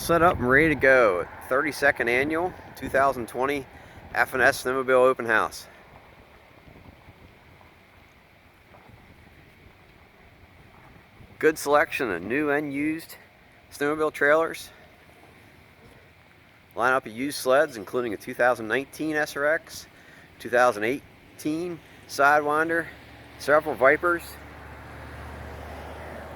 set up and ready to go. 32nd annual 2020 F&S Snowmobile Open House. Good selection of new and used snowmobile trailers. Lineup of used sleds including a 2019 SRX, 2018 Sidewinder, several Vipers.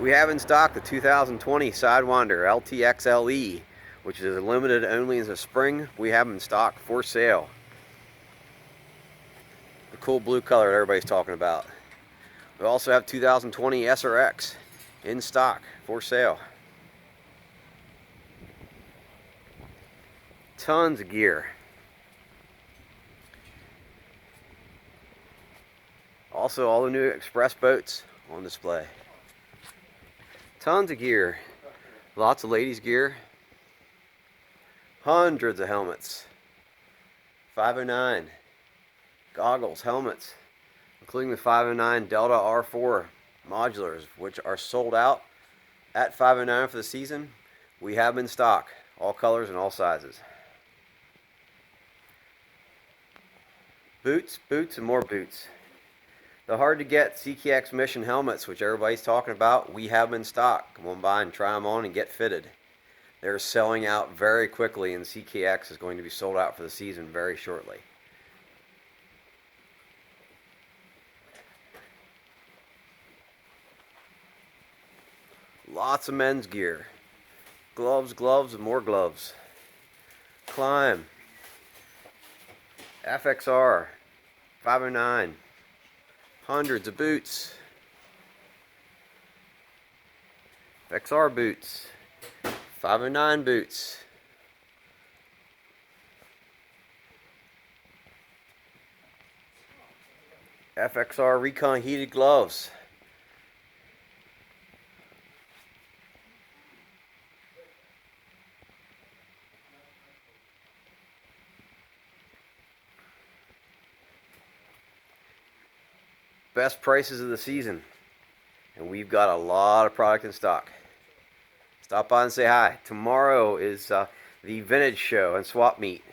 We have in stock the 2020 Sidewinder LTXLE, which is limited only in the spring. We have them in stock for sale. The cool blue color that everybody's talking about. We also have 2020 SRX in stock for sale. Tons of gear. Also, all the new express boats on display. Tons of gear. Lots of ladies' gear. Hundreds of helmets. 509. Goggles, helmets, including the 509 Delta R4 modulars, which are sold out at 509 for the season. We have them in stock, all colors and all sizes. Boots, and more boots. The hard to get CKX Mission helmets, which everybody's talking about, we have them in stock. Come on by and try them on and get fitted. They're selling out very quickly, and CKX is going to be sold out for the season very shortly. Lots of men's gear. Gloves, and more gloves. Climb. FXR. 509. Hundreds of boots. FXR boots. 509 boots. FXR Recon heated gloves. Best prices of the season, and we've got a lot of product in stock. Stop by and say hi. Tomorrow is the vintage show and swap meet.